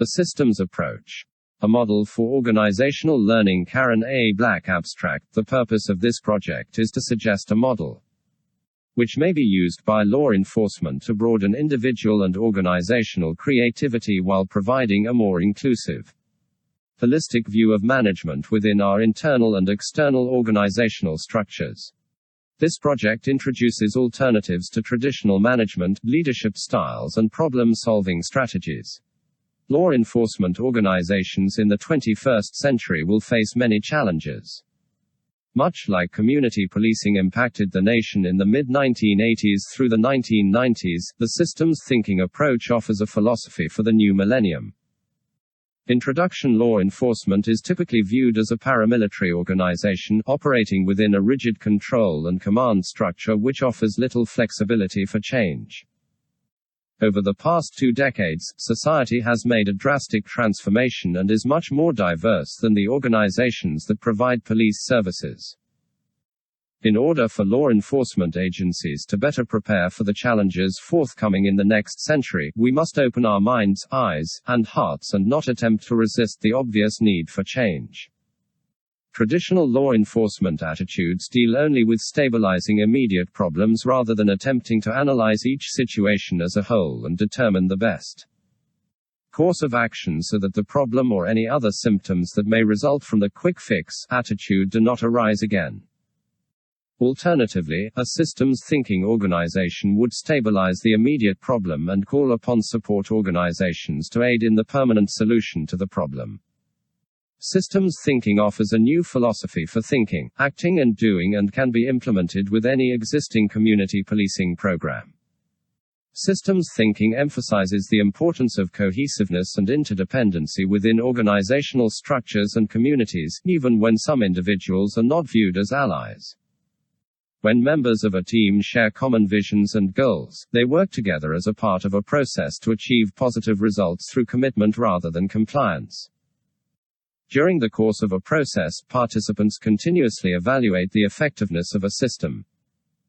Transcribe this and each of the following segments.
The systems approach. A model for organizational learning. Karen A. Black abstract. The purpose of this project is to suggest a model which may be used by law enforcement to broaden individual and organizational creativity while providing a more inclusive, holistic view of management within our internal and external organizational structures. This project introduces alternatives to traditional management, leadership styles, and problem-solving strategies. Law enforcement organizations in the 21st century will face many challenges. Much like community policing impacted the nation in the mid-1980s through the 1990s, the systems thinking approach offers a philosophy for the new millennium. Introduction. Law enforcement is typically viewed as a paramilitary organization, operating within a rigid control and command structure which offers little flexibility for change. Over the past 2 decades, society has made a drastic transformation and is much more diverse than the organizations that provide police services. In order for law enforcement agencies to better prepare for the challenges forthcoming in the next century, we must open our minds, eyes, and hearts and not attempt to resist the obvious need for change. Traditional law enforcement attitudes deal only with stabilizing immediate problems rather than attempting to analyze each situation as a whole and determine the best course of action so that the problem or any other symptoms that may result from the quick fix attitude do not arise again. Alternatively, a systems thinking organization would stabilize the immediate problem and call upon support organizations to aid in the permanent solution to the problem. Systems thinking offers a new philosophy for thinking, acting, and doing and can be implemented with any existing community policing program. Systems thinking emphasizes the importance of cohesiveness and interdependency within organizational structures and communities, even when some individuals are not viewed as allies. When members of a team share common visions and goals, they work together as a part of a process to achieve positive results through commitment rather than compliance. During the course of a process, participants continuously evaluate the effectiveness of a system.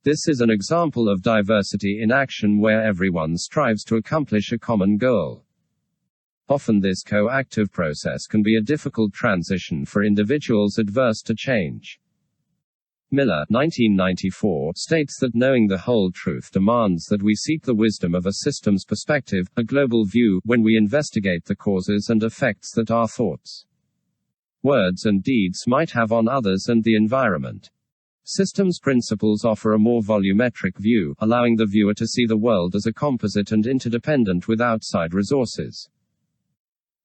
This is an example of diversity in action where everyone strives to accomplish a common goal. Often this co-active process can be a difficult transition for individuals adverse to change. Miller, 1994, states that knowing the whole truth demands that we seek the wisdom of a systems perspective, a global view, when we investigate the causes and effects that our thoughts, words and deeds might have on others and the environment. Systems principles offer a more volumetric view, allowing the viewer to see the world as a composite and interdependent with outside resources.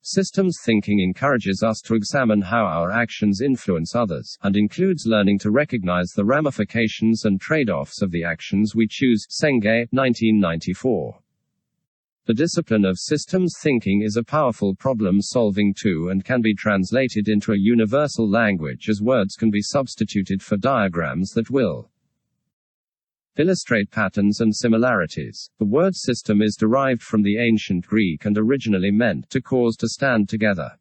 Systems thinking encourages us to examine how our actions influence others, and includes learning to recognize the ramifications and trade-offs of the actions we choose. Senge, 1994. The discipline of systems thinking is a powerful problem-solving tool and can be translated into a universal language as words can be substituted for diagrams that will illustrate patterns and similarities. The word system is derived from the ancient Greek and originally meant to cause to stand together.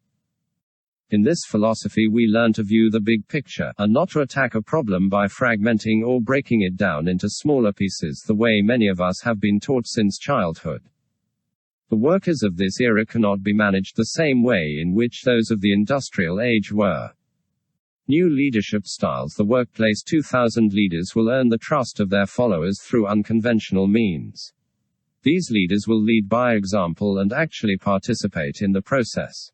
In this philosophy we learn to view the big picture, and not to attack a problem by fragmenting or breaking it down into smaller pieces the way many of us have been taught since childhood. The workers of this era cannot be managed the same way in which those of the industrial age were. New leadership styles. The workplace 2000 leaders will earn the trust of their followers through unconventional means. These leaders will lead by example and actually participate in the process.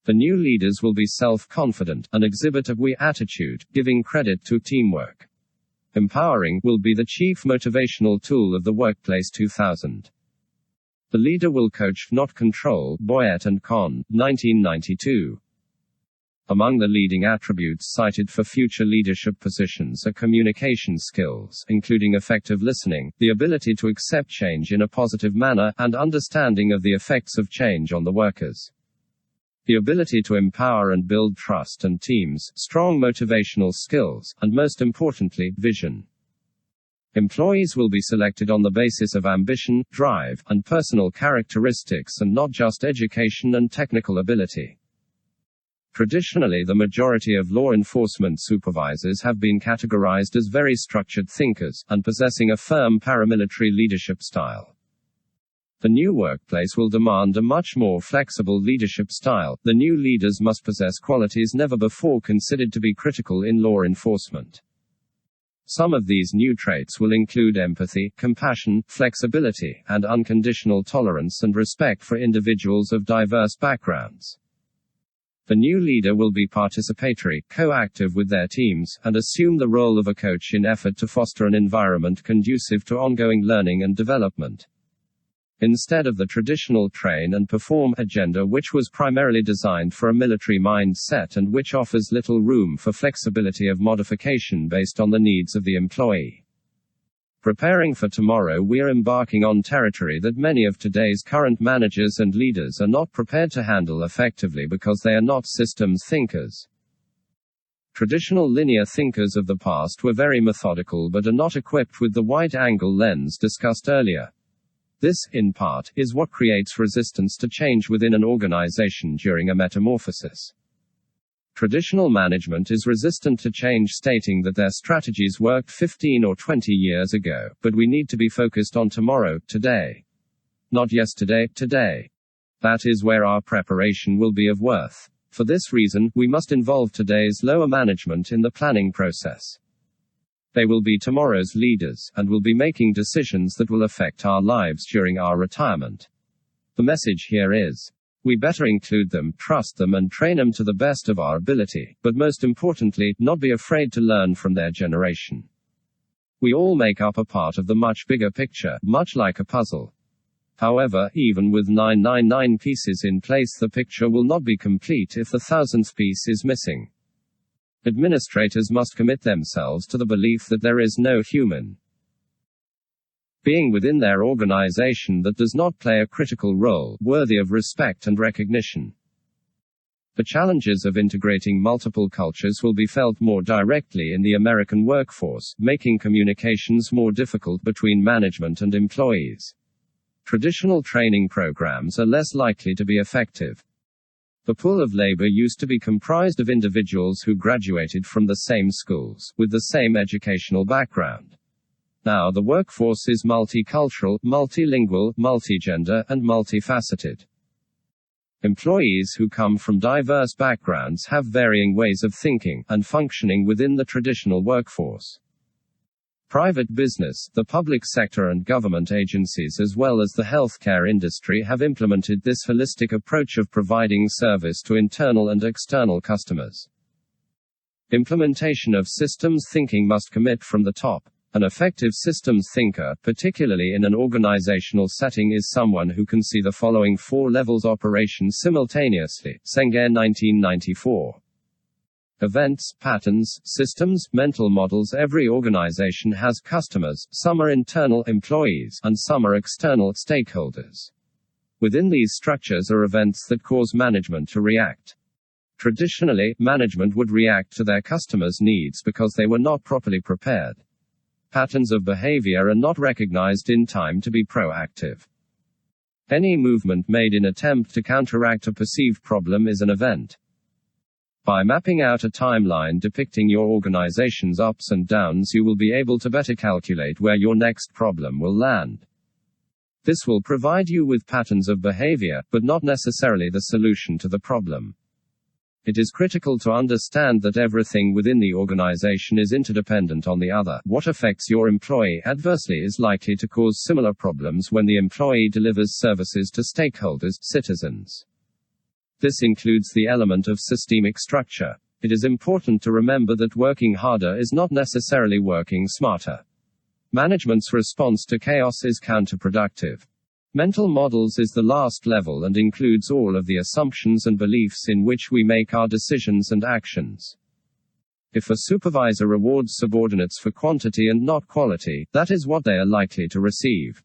The new leaders will be self-confident and exhibit a we attitude, giving credit to teamwork. Empowering will be the chief motivational tool of the workplace 2000. The leader will coach, not control. Boyett and Kohn, 1992. Among the leading attributes cited for future leadership positions are communication skills, including effective listening, the ability to accept change in a positive manner, and understanding of the effects of change on the workers. The ability to empower and build trust and teams, strong motivational skills, and most importantly, vision. Employees will be selected on the basis of ambition, drive, and personal characteristics and not just education and technical ability. Traditionally, the majority of law enforcement supervisors have been categorized as very structured thinkers, and possessing a firm paramilitary leadership style. The new workplace will demand a much more flexible leadership style. The new leaders must possess qualities never before considered to be critical in law enforcement. Some of these new traits will include empathy, compassion, flexibility, and unconditional tolerance and respect for individuals of diverse backgrounds. The new leader will be participatory, coactive with their teams, and assume the role of a coach in effort to foster an environment conducive to ongoing learning and development. Instead of the traditional train and perform agenda, which was primarily designed for a military mindset and which offers little room for flexibility of modification based on the needs of the employee. Preparing for tomorrow, we are embarking on territory that many of today's current managers and leaders are not prepared to handle effectively because they are not systems thinkers. Traditional linear thinkers of the past were very methodical but are not equipped with the wide-angle lens discussed earlier. This, in part, is what creates resistance to change within an organization during a metamorphosis. Traditional management is resistant to change, stating that their strategies worked 15 or 20 years ago, but we need to be focused on tomorrow, today. Not yesterday, today. That is where our preparation will be of worth. For this reason, we must involve today's lower management in the planning process. They will be tomorrow's leaders, and will be making decisions that will affect our lives during our retirement. The message here is, we better include them, trust them, and train them to the best of our ability, but most importantly, not be afraid to learn from their generation. We all make up a part of the much bigger picture, much like a puzzle. However, even with 999 pieces in place, the picture will not be complete if the 1000th piece is missing. Administrators must commit themselves to the belief that there is no human being within their organization that does not play a critical role, worthy of respect and recognition. The challenges of integrating multiple cultures will be felt more directly in the American workforce, making communications more difficult between management and employees. Traditional training programs are less likely to be effective. The pool of labor used to be comprised of individuals who graduated from the same schools, with the same educational background. Now the workforce is multicultural, multilingual, multigender, and multifaceted. Employees who come from diverse backgrounds have varying ways of thinking and functioning within the traditional workforce. Private business, the public sector, and government agencies, as well as the healthcare industry, have implemented this holistic approach of providing service to internal and external customers. Implementation of systems thinking must commit from the top. An effective systems thinker, particularly in an organizational setting, is someone who can see the following 4 levels operation simultaneously. Senger 1994. Events, patterns, systems, mental models. Every organization has customers, some are internal employees, and some are external stakeholders. Within these structures are events that cause management to react. Traditionally, management would react to their customers' needs because they were not properly prepared. Patterns of behavior are not recognized in time to be proactive. Any movement made in attempt to counteract a perceived problem is an event. By mapping out a timeline depicting your organization's ups and downs, you will be able to better calculate where your next problem will land. This will provide you with patterns of behavior, but not necessarily the solution to the problem. It is critical to understand that everything within the organization is interdependent on the other. What affects your employee adversely is likely to cause similar problems when the employee delivers services to stakeholders, citizens. This includes the element of systemic structure. It is important to remember that working harder is not necessarily working smarter. Management's response to chaos is counterproductive. Mental models is the last level and includes all of the assumptions and beliefs in which we make our decisions and actions. If a supervisor rewards subordinates for quantity and not quality, that is what they are likely to receive.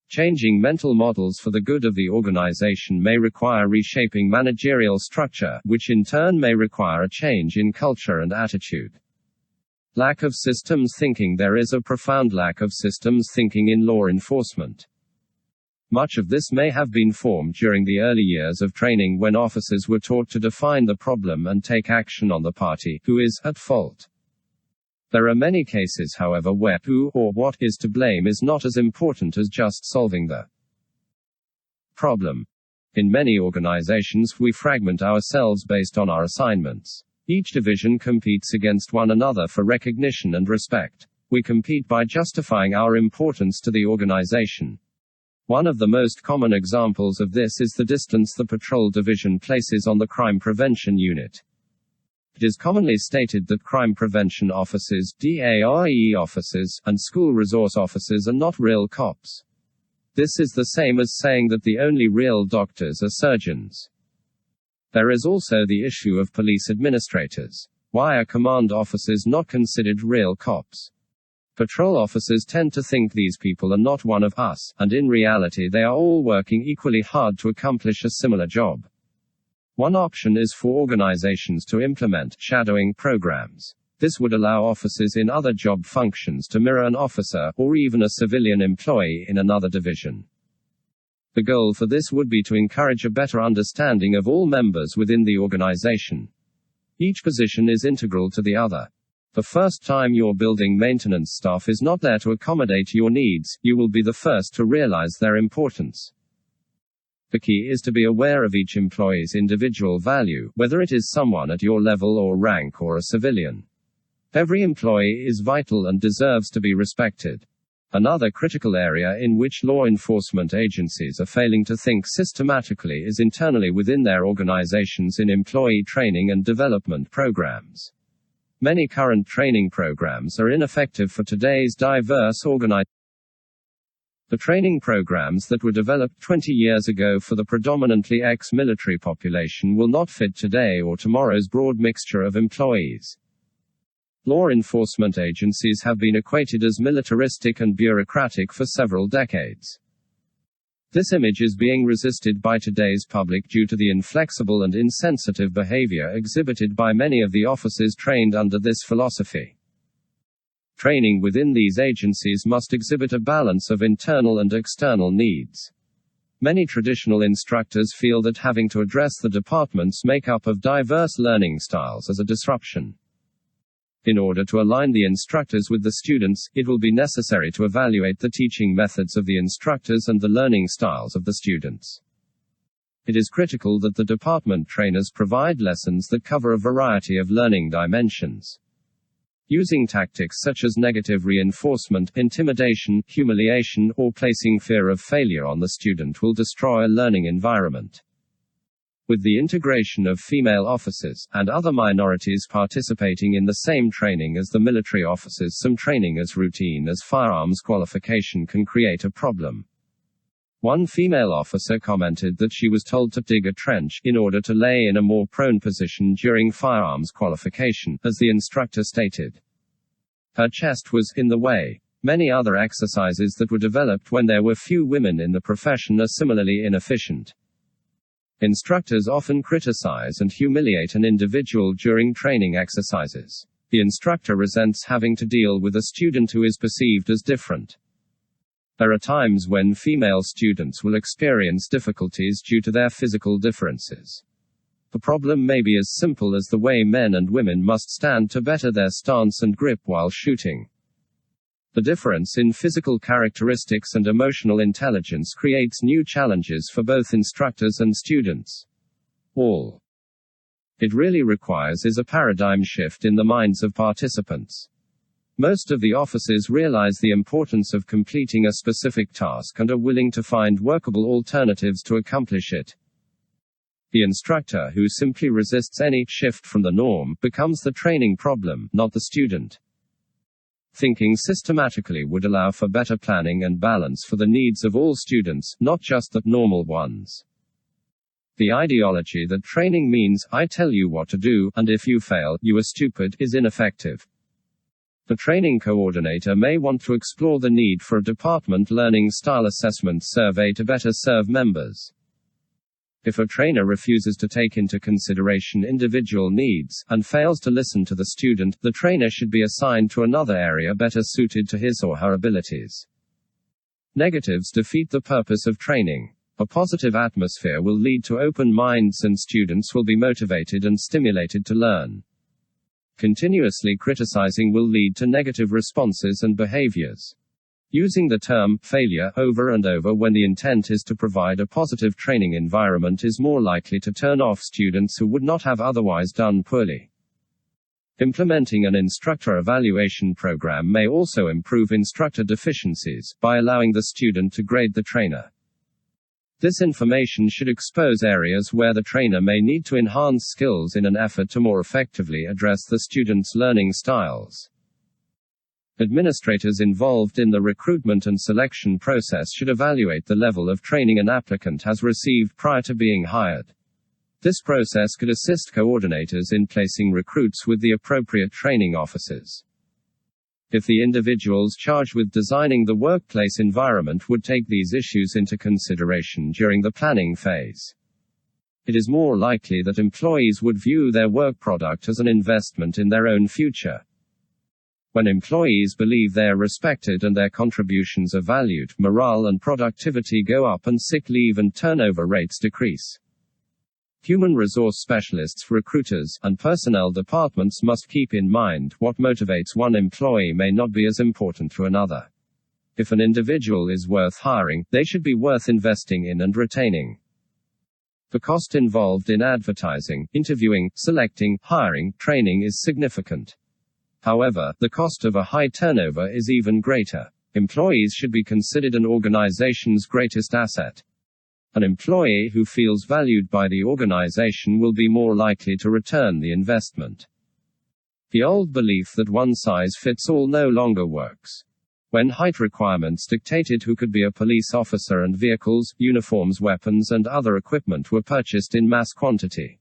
Changing mental models for the good of the organization may require reshaping managerial structure, which in turn may require a change in culture and attitude. Lack of systems thinking. There is a profound lack of systems thinking in law enforcement. Much of this may have been formed during the early years of training, when officers were taught to define the problem and take action on the party who is at fault. There are many cases, however, where who or what is to blame is not as important as just solving the Problem. In many organizations, we fragment ourselves based on our assignments. Each division competes against one another for recognition and respect. We compete by justifying our importance to the organization. One of the most common examples of this is the distance the patrol division places on the crime prevention unit. It is commonly stated that crime prevention officers, DARE officers, and school resource officers are not real cops. This is the same as saying that the only real doctors are surgeons. There is also the issue of police administrators. Why are command officers not considered real cops? Patrol officers tend to think these people are not one of us, and in reality they are all working equally hard to accomplish a similar job. One option is for organizations to implement shadowing programs. This would allow officers in other job functions to mirror an officer, or even a civilian employee in another division. The goal for this would be to encourage a better understanding of all members within the organization. Each position is integral to the other. The first time your building maintenance staff is not there to accommodate your needs, you will be the first to realize their importance. The key is to be aware of each employee's individual value, whether it is someone at your level or rank or a civilian. Every employee is vital and deserves to be respected. Another critical area in which law enforcement agencies are failing to think systematically is internally within their organizations in employee training and development programs. Many current training programs are ineffective for today's diverse organizations. The training programs that were developed 20 years ago for the predominantly ex-military population will not fit today or tomorrow's broad mixture of employees. Law enforcement agencies have been equated as militaristic and bureaucratic for several decades. This image is being resisted by today's public due to the inflexible and insensitive behavior exhibited by many of the officers trained under this philosophy. Training within these agencies must exhibit a balance of internal and external needs. Many traditional instructors feel that having to address the department's makeup of diverse learning styles is a disruption. In order to align the instructors with the students, it will be necessary to evaluate the teaching methods of the instructors and the learning styles of the students. It is critical that the department trainers provide lessons that cover a variety of learning dimensions. Using tactics such as negative reinforcement, intimidation, humiliation, or placing fear of failure on the student will destroy a learning environment. With the integration of female officers, and other minorities participating in the same training as the military officers, some training as routine as firearms qualification can create a problem. One female officer commented that she was told to dig a trench, in order to lay in a more prone position during firearms qualification, as the instructor stated. Her chest was in the way. Many other exercises that were developed when there were few women in the profession are similarly inefficient. Instructors often criticize and humiliate an individual during training exercises. The instructor resents having to deal with a student who is perceived as different. There are times when female students will experience difficulties due to their physical differences. The problem may be as simple as the way men and women must stand to better their stance and grip while shooting. The difference in physical characteristics and emotional intelligence creates new challenges for both instructors and students. All it really requires is a paradigm shift in the minds of participants. Most of the officers realize the importance of completing a specific task and are willing to find workable alternatives to accomplish it. The instructor who simply resists any shift from the norm becomes the training problem, not the student. Thinking systematically would allow for better planning and balance for the needs of all students, not just the normal ones. The ideology that training means, I tell you what to do, and if you fail, you are stupid, is ineffective. The training coordinator may want to explore the need for a department learning style assessment survey to better serve members. If a trainer refuses to take into consideration individual needs, and fails to listen to the student, the trainer should be assigned to another area better suited to his or her abilities. Negatives defeat the purpose of training. A positive atmosphere will lead to open minds and students will be motivated and stimulated to learn. Continuously criticizing will lead to negative responses and behaviors. Using the term failure over and over when the intent is to provide a positive training environment is more likely to turn off students who would not have otherwise done poorly. Implementing an instructor evaluation program may also improve instructor deficiencies by allowing the student to grade the trainer. This information should expose areas where the trainer may need to enhance skills in an effort to more effectively address the student's learning styles. Administrators involved in the recruitment and selection process should evaluate the level of training an applicant has received prior to being hired. This process could assist coordinators in placing recruits with the appropriate training officers. If the individuals charged with designing the workplace environment would take these issues into consideration during the planning phase, it is more likely that employees would view their work product as an investment in their own future. When employees believe they are respected and their contributions are valued, morale and productivity go up and sick leave and turnover rates decrease. Human resource specialists, recruiters, and personnel departments must keep in mind what motivates one employee may not be as important to another. If an individual is worth hiring, they should be worth investing in and retaining. The cost involved in advertising, interviewing, selecting, hiring, training is significant. However, the cost of a high turnover is even greater. Employees should be considered an organization's greatest asset. An employee who feels valued by the organization will be more likely to return the investment. The old belief that one size fits all no longer works. When height requirements dictated who could be a police officer and vehicles, uniforms, weapons, and other equipment were purchased in mass quantity,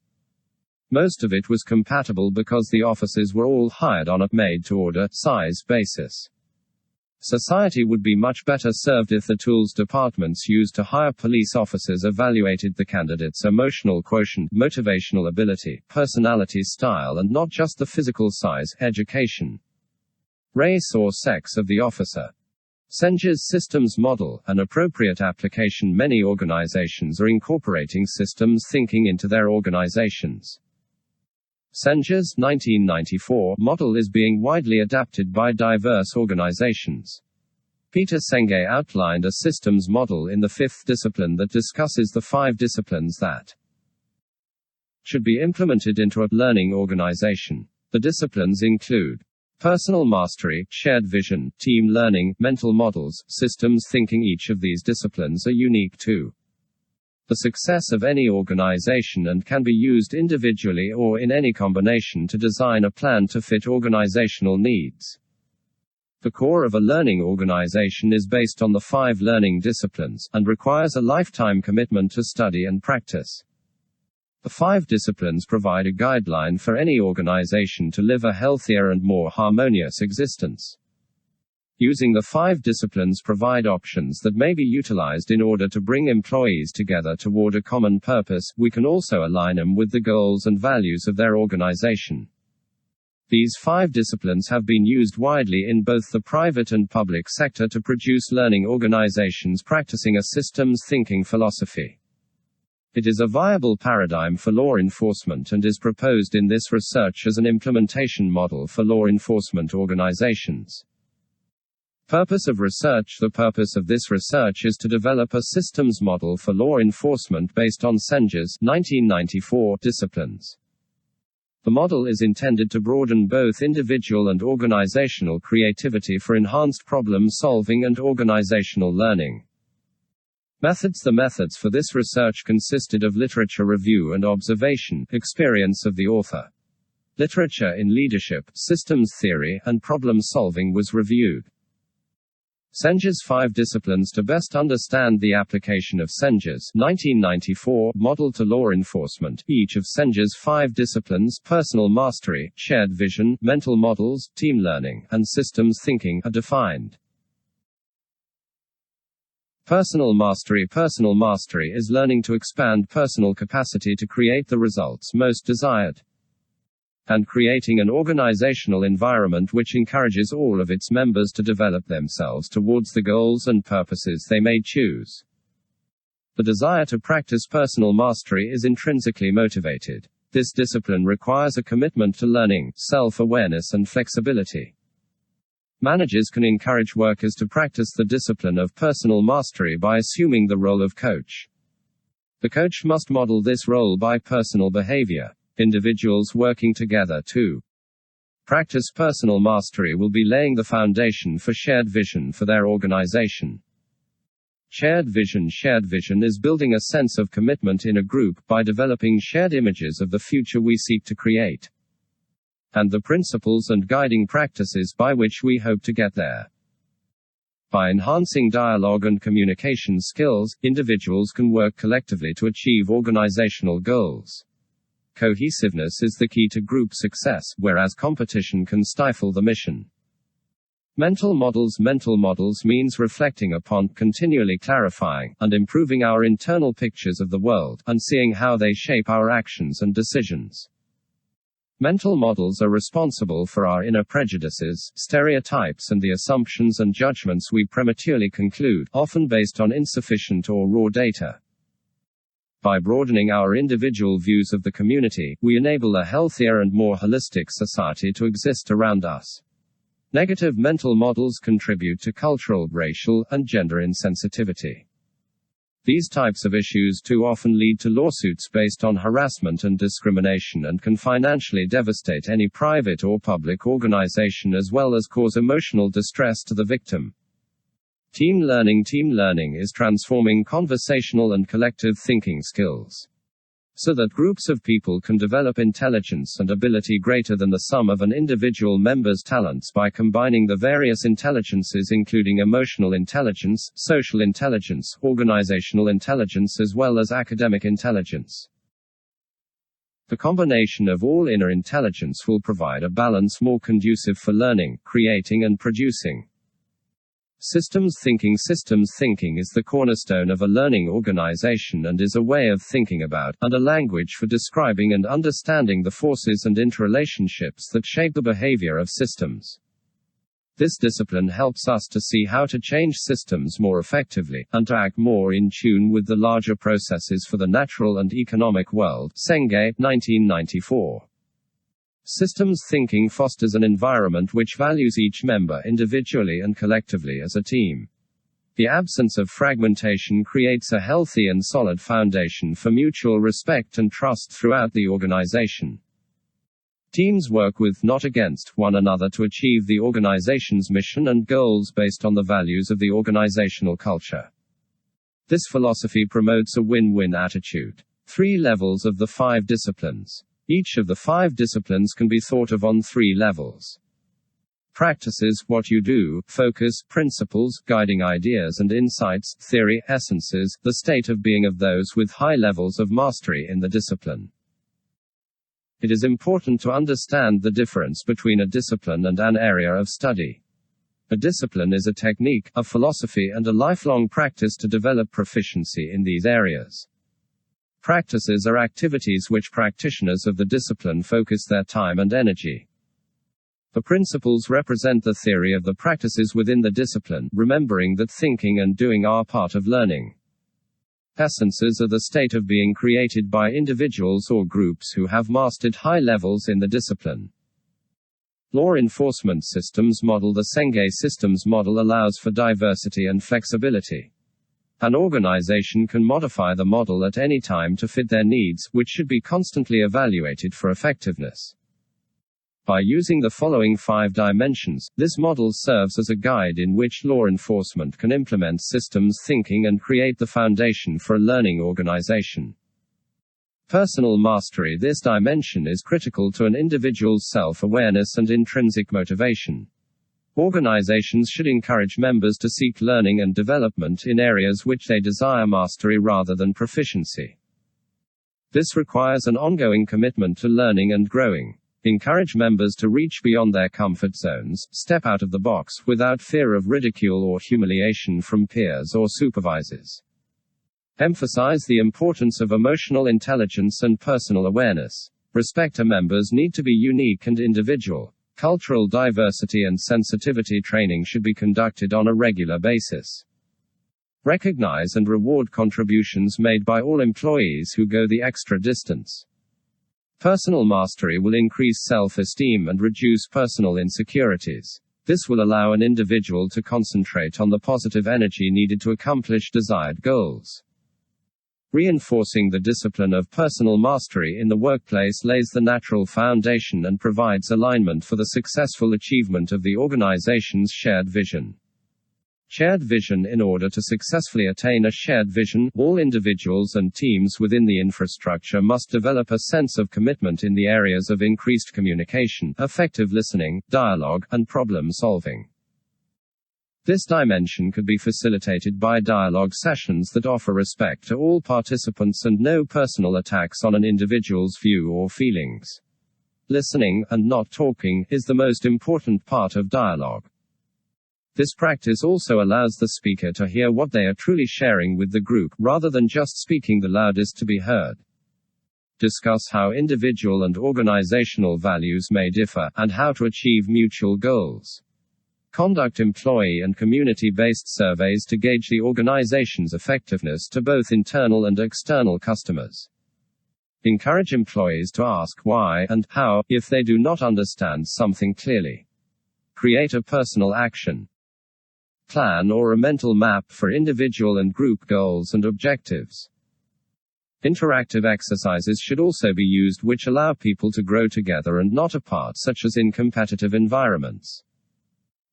most of it was compatible because the officers were all hired on a made-to-order size basis. Society would be much better served if the tools departments use to hire police officers evaluated the candidate's emotional quotient, motivational ability, personality style, and not just the physical size, education, race or sex of the officer. Senge's systems model, an appropriate application. Many organizations are incorporating systems thinking into their organizations. Senge's 1994 model is being widely adapted by diverse organizations. Peter Senge outlined a systems model in the fifth discipline that discusses the 5 disciplines that should be implemented into a learning organization. The disciplines include personal mastery, shared vision, team learning, mental models, systems thinking. Each of these disciplines are unique to the success of any organization and can be used individually or in any combination to design a plan to fit organizational needs. The core of a learning organization is based on the 5 learning disciplines, and requires a lifetime commitment to study and practice. The 5 disciplines provide a guideline for any organization to live a healthier and more harmonious existence. Using the 5 disciplines provide options that may be utilized in order to bring employees together toward a common purpose. We can also align them with the goals and values of their organization. These 5 disciplines have been used widely in both the private and public sector to produce learning organizations practicing a systems thinking philosophy. It is a viable paradigm for law enforcement and is proposed in this research as an implementation model for law enforcement organizations. Purpose of research. The purpose of this research is to develop a systems model for law enforcement based on Senge's 1994 disciplines. The model is intended to broaden both individual and organizational creativity for enhanced problem solving and organizational learning. Methods. The methods for this research consisted of literature review and observation, experience of the author, literature in leadership, systems theory, and problem solving was reviewed. Senge's 5 disciplines. To best understand the application of Senge's 1994 model to law enforcement, each of Senge's 5 disciplines, personal mastery, shared vision, mental models, team learning, and systems thinking, are defined. Personal mastery. Personal mastery is learning to expand personal capacity to create the results most desired, and creating an organizational environment which encourages all of its members to develop themselves towards the goals and purposes they may choose. The desire to practice personal mastery is intrinsically motivated. This discipline requires a commitment to learning, self-awareness, and flexibility. Managers can encourage workers to practice the discipline of personal mastery by assuming the role of coach. The coach must model this role by personal behavior. Individuals working together to practice personal mastery will be laying the foundation for shared vision for their organization. Shared vision is building a sense of commitment in a group by developing shared images of the future we seek to create, and the principles and guiding practices by which we hope to get there. By enhancing dialogue and communication skills, individuals can work collectively to achieve organizational goals. Cohesiveness is the key to group success, whereas competition can stifle the mission. Mental models means reflecting upon, continually clarifying, and improving our internal pictures of the world, and seeing how they shape our actions and decisions. Mental models are responsible for our inner prejudices, stereotypes, and the assumptions and judgments we prematurely conclude, often based on insufficient or raw data. By broadening our individual views of the community, we enable a healthier and more holistic society to exist around us. Negative mental models contribute to cultural, racial, and gender insensitivity. These types of issues too often lead to lawsuits based on harassment and discrimination and can financially devastate any private or public organization as well as cause emotional distress to the victim. Team learning is transforming conversational and collective thinking skills, so that groups of people can develop intelligence and ability greater than the sum of an individual member's talents by combining the various intelligences including emotional intelligence, social intelligence, organizational intelligence as well as academic intelligence. The combination of all inner intelligence will provide a balance more conducive for learning, creating and producing. Systems thinking is the cornerstone of a learning organization and is a way of thinking about, and a language for describing and understanding the forces and interrelationships that shape the behavior of systems. This discipline helps us to see how to change systems more effectively, and to act more in tune with the larger processes for the natural and economic world. Senge, 1994. Systems thinking fosters an environment which values each member individually and collectively as a team. The absence of fragmentation creates a healthy and solid foundation for mutual respect and trust throughout the organization. Teams work with, not against, one another to achieve the organization's mission and goals based on the values of the organizational culture. This philosophy promotes a win-win attitude. 3 levels of the 5 disciplines. Each of the 5 disciplines can be thought of on 3 levels. Practices, what you do; focus, principles, guiding ideas and insights; theory, essences, the state of being of those with high levels of mastery in the discipline. It is important to understand the difference between a discipline and an area of study. A discipline is a technique, a philosophy and a lifelong practice to develop proficiency in these areas. Practices are activities which practitioners of the discipline focus their time and energy. The principles represent the theory of the practices within the discipline, remembering that thinking and doing are part of learning. Essences are the state of being created by individuals or groups who have mastered high levels in the discipline. Law enforcement systems model. The Senge systems model allows for diversity and flexibility. An organization can modify the model at any time to fit their needs, which should be constantly evaluated for effectiveness. By using the following 5 dimensions, this model serves as a guide in which law enforcement can implement systems thinking and create the foundation for a learning organization. Personal mastery. This dimension is critical to an individual's self-awareness and intrinsic motivation. Organizations should encourage members to seek learning and development in areas which they desire mastery rather than proficiency. This requires an ongoing commitment to learning and growing. Encourage members to reach beyond their comfort zones, step out of the box, without fear of ridicule or humiliation from peers or supervisors. Emphasize the importance of emotional intelligence and personal awareness. Respecter members need to be unique and individual. Cultural diversity and sensitivity training should be conducted on a regular basis. Recognize and reward contributions made by all employees who go the extra distance. Personal mastery will increase self-esteem and reduce personal insecurities. This will allow an individual to concentrate on the positive energy needed to accomplish desired goals. Reinforcing the discipline of personal mastery in the workplace lays the natural foundation and provides alignment for the successful achievement of the organization's shared vision. Shared vision. In order to successfully attain a shared vision, all individuals and teams within the infrastructure must develop a sense of commitment in the areas of increased communication, effective listening, dialogue, and problem solving. This dimension could be facilitated by dialogue sessions that offer respect to all participants and no personal attacks on an individual's view or feelings. Listening, and not talking, is the most important part of dialogue. This practice also allows the speaker to hear what they are truly sharing with the group, rather than just speaking the loudest to be heard. Discuss how individual and organizational values may differ, and how to achieve mutual goals. Conduct employee and community-based surveys to gauge the organization's effectiveness to both internal and external customers. Encourage employees to ask why and how, if they do not understand something clearly. Create a personal action plan or a mental map for individual and group goals and objectives. Interactive exercises should also be used which allow people to grow together and not apart, such as in competitive environments.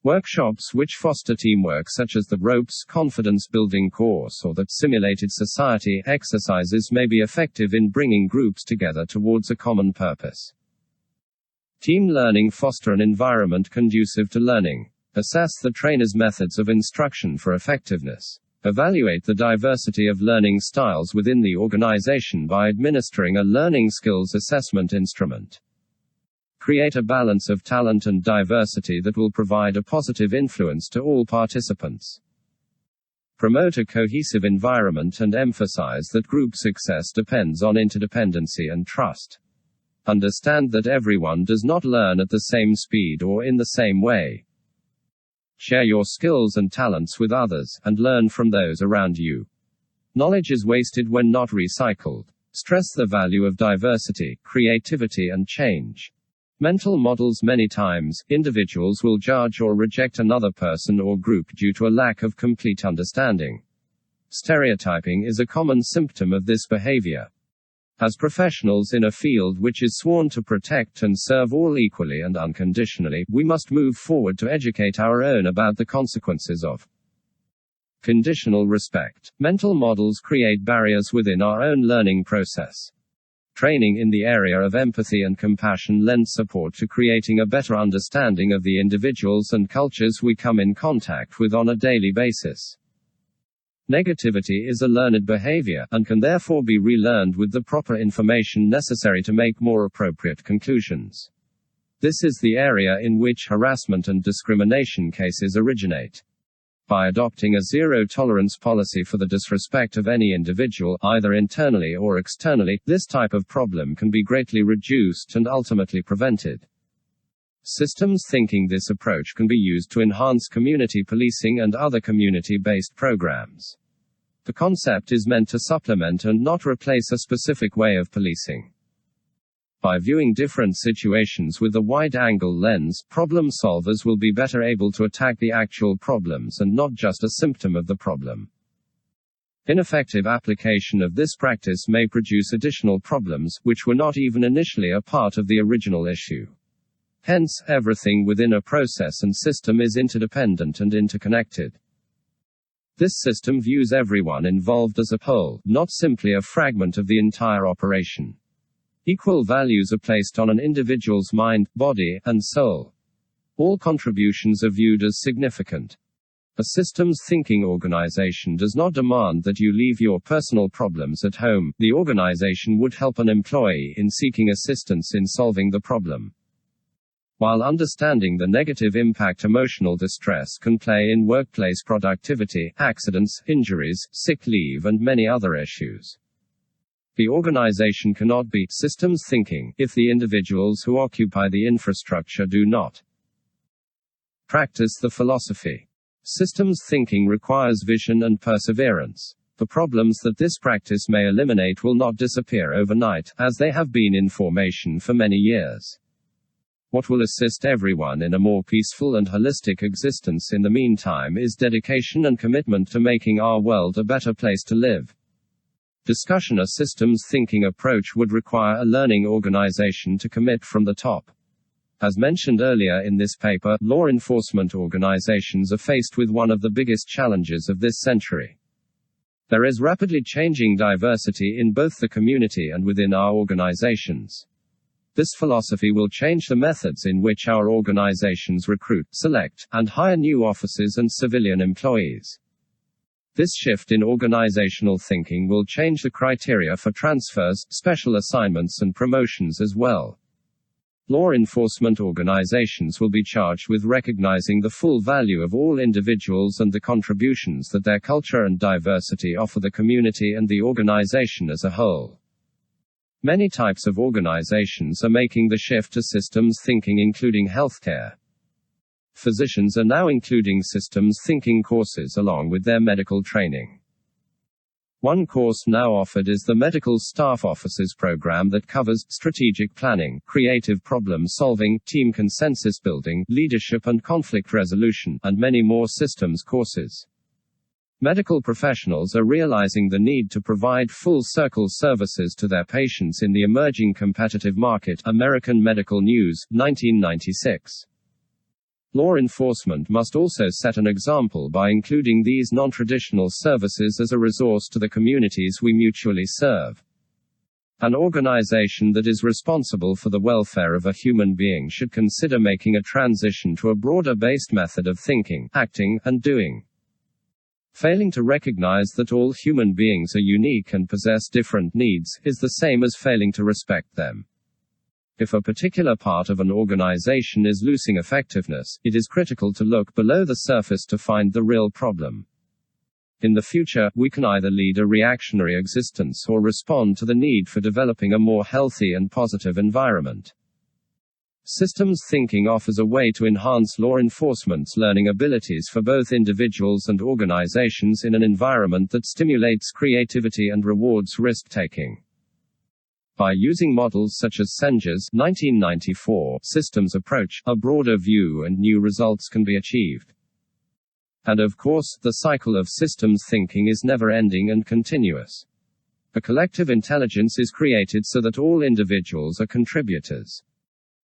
Workshops which foster teamwork, such as the Ropes confidence building course or the Simulated Society exercises, may be effective in bringing groups together towards a common purpose. Team learning. Foster an environment conducive to learning. Assess the trainer's methods of instruction for effectiveness. Evaluate the diversity of learning styles within the organization by administering a learning skills assessment instrument. Create a balance of talent and diversity that will provide a positive influence to all participants. Promote a cohesive environment and emphasize that group success depends on interdependency and trust. Understand that everyone does not learn at the same speed or in the same way. Share your skills and talents with others, and learn from those around you. Knowledge is wasted when not recycled. Stress the value of diversity, creativity, and change. Mental models. Many times, individuals will judge or reject another person or group due to a lack of complete understanding. Stereotyping is a common symptom of this behavior. As professionals in a field which is sworn to protect and serve all equally and unconditionally, we must move forward to educate our own about the consequences of conditional respect. Mental models create barriers within our own learning process. Training in the area of empathy and compassion lends support to creating a better understanding of the individuals and cultures we come in contact with on a daily basis. Negativity is a learned behavior, and can therefore be relearned with the proper information necessary to make more appropriate conclusions. This is the area in which harassment and discrimination cases originate. By adopting a zero-tolerance policy for the disrespect of any individual, either internally or externally, this type of problem can be greatly reduced and ultimately prevented. Systems thinking. This approach can be used to enhance community policing and other community-based programs. The concept is meant to supplement and not replace a specific way of policing. By viewing different situations with a wide-angle lens, problem solvers will be better able to attack the actual problems and not just a symptom of the problem. Ineffective application of this practice may produce additional problems, which were not even initially a part of the original issue. Hence, everything within a process and system is interdependent and interconnected. This system views everyone involved as a whole, not simply a fragment of the entire operation. Equal values are placed on an individual's mind, body, and soul. All contributions are viewed as significant. A systems thinking organization does not demand that you leave your personal problems at home. The organization would help an employee in seeking assistance in solving the problem. While understanding the negative impact emotional distress can play in workplace productivity, accidents, injuries, sick leave, and many other issues. The organization cannot be systems thinking if the individuals who occupy the infrastructure do not practice the philosophy. Systems thinking requires vision and perseverance. The problems that this practice may eliminate will not disappear overnight, as they have been in formation for many years. What will assist everyone in a more peaceful and holistic existence in the meantime is dedication and commitment to making our world a better place to live. Discussion: a systems thinking approach would require a learning organization to commit from the top. As mentioned earlier in this paper, law enforcement organizations are faced with one of the biggest challenges of this century. There is rapidly changing diversity in both the community and within our organizations. This philosophy will change the methods in which our organizations recruit, select, and hire new officers and civilian employees. This shift in organizational thinking will change the criteria for transfers, special assignments, and promotions as well. Law enforcement organizations will be charged with recognizing the full value of all individuals and the contributions that their culture and diversity offer the community and the organization as a whole. Many types of organizations are making the shift to systems thinking, including healthcare. Physicians are now including systems thinking courses along with their medical training. One course now offered is the Medical Staff Officers Program that covers strategic planning, creative problem solving, team consensus building, leadership and conflict resolution, and many more systems courses. Medical professionals are realizing the need to provide full-circle services to their patients in the emerging competitive market. American Medical News, 1996. Law enforcement must also set an example by including these non-traditional services as a resource to the communities we mutually serve. An organization that is responsible for the welfare of a human being should consider making a transition to a broader-based method of thinking, acting, and doing. Failing to recognize that all human beings are unique and possess different needs is the same as failing to respect them. If a particular part of an organization is losing effectiveness, it is critical to look below the surface to find the real problem. In the future, we can either lead a reactionary existence or respond to the need for developing a more healthy and positive environment. Systems thinking offers a way to enhance law enforcement's learning abilities for both individuals and organizations in an environment that stimulates creativity and rewards risk-taking. By using models such as Senger's 1994 systems approach, a broader view and new results can be achieved. And of course, the cycle of systems thinking is never-ending and continuous. A collective intelligence is created so that all individuals are contributors.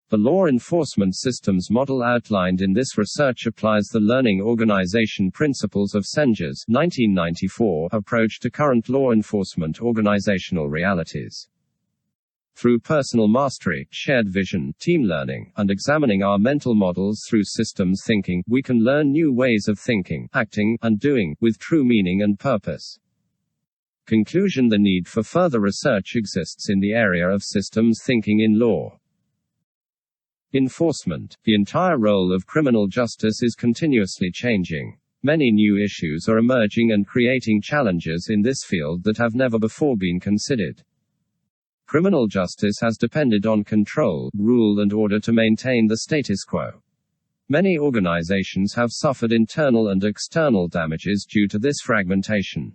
The law enforcement systems model outlined in this research applies the learning organization principles of Senger's 1994 approach to current law enforcement organizational realities. Through personal mastery, shared vision, team learning, and examining our mental models through systems thinking, we can learn new ways of thinking, acting, and doing, with true meaning and purpose. Conclusion: the need for further research exists in the area of systems thinking in law enforcement. The entire role of criminal justice is continuously changing. Many new issues are emerging and creating challenges in this field that have never before been considered. Criminal justice has depended on control, rule and order to maintain the status quo. Many organizations have suffered internal and external damages due to this fragmentation.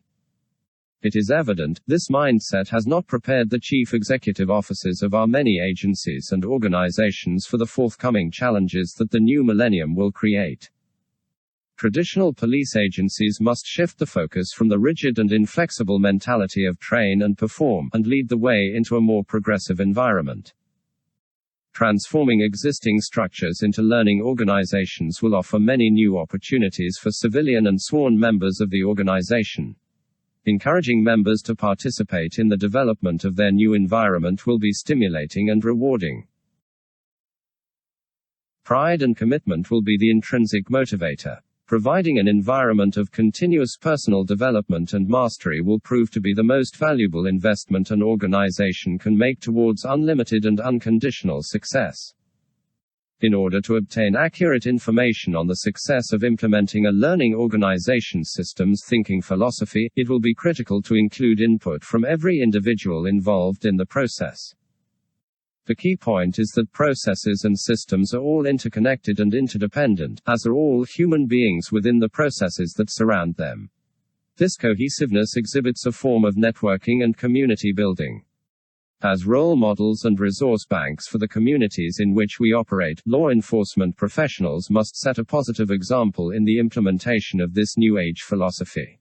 It is evident, this mindset has not prepared the chief executive officers of our many agencies and organizations for the forthcoming challenges that the new millennium will create. Traditional police agencies must shift the focus from the rigid and inflexible mentality of train and perform, and lead the way into a more progressive environment. Transforming existing structures into learning organizations will offer many new opportunities for civilian and sworn members of the organization. Encouraging members to participate in the development of their new environment will be stimulating and rewarding. Pride and commitment will be the intrinsic motivator. Providing an environment of continuous personal development and mastery will prove to be the most valuable investment an organization can make towards unlimited and unconditional success. In order to obtain accurate information on the success of implementing a learning organization's systems thinking philosophy, it will be critical to include input from every individual involved in the process. The key point is that processes and systems are all interconnected and interdependent, as are all human beings within the processes that surround them. This cohesiveness exhibits a form of networking and community building. As role models and resource banks for the communities in which we operate, law enforcement professionals must set a positive example in the implementation of this new age philosophy.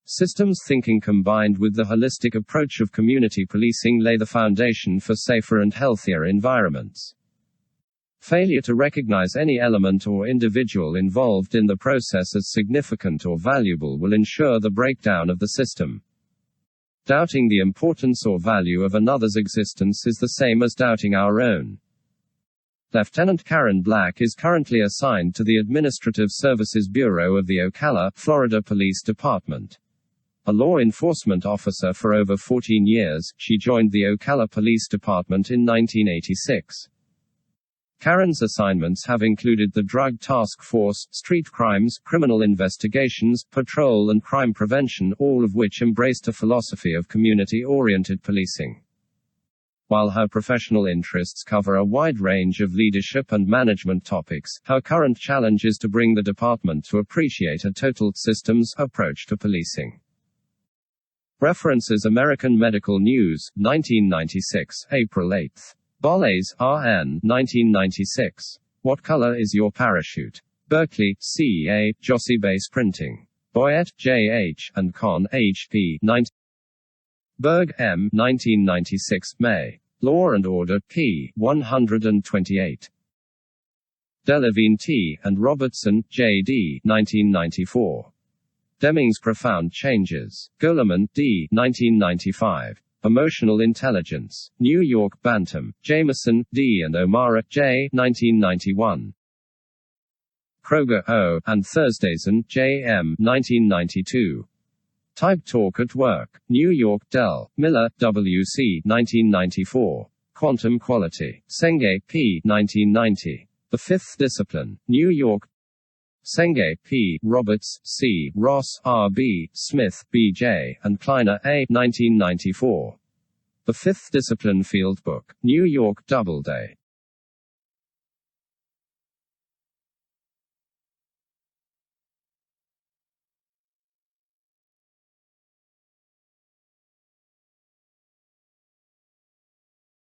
Systems thinking combined with the holistic approach of community policing lay the foundation for safer and healthier environments. Failure to recognize any element or individual involved in the process as significant or valuable will ensure the breakdown of the system. Doubting the importance or value of another's existence is the same as doubting our own. Lieutenant Karen Black is currently assigned to the Administrative Services Bureau of the Ocala, Florida Police Department. A law enforcement officer for over 14 years, she joined the Ocala Police Department in 1986. Karen's assignments have included the Drug Task Force, street crimes, criminal investigations, patrol and crime prevention, all of which embraced a philosophy of community-oriented policing. While her professional interests cover a wide range of leadership and management topics, her current challenge is to bring the department to appreciate a total systems approach to policing. References: American Medical News, 1996, April 8. Bollés, R.N., 1996. What Color is Your Parachute? Berkeley, C.A., Jossey Base Printing. Boyett, J.H., and Con, H.P. 19. Berg, M. 1996, May. Law and Order, p. 128. Delevine T. and Robertson, J.D. 1994. Deming's Profound Changes. Goleman, D. 1995. Emotional Intelligence. New York, Bantam, Jameson, D. and O'Mara, J. 1991. Kroger, O. and Thursdayson, J. M. 1992. Type Talk at Work. New York, Dell, Miller, W. C. 1994. Quantum Quality. Senge, P. 1990. The Fifth Discipline. New York. Senge, P., Roberts, C., Ross, R. B., Smith, B. J., and Kleiner, A. 1994. The Fifth Discipline Field Book. New York, Doubleday.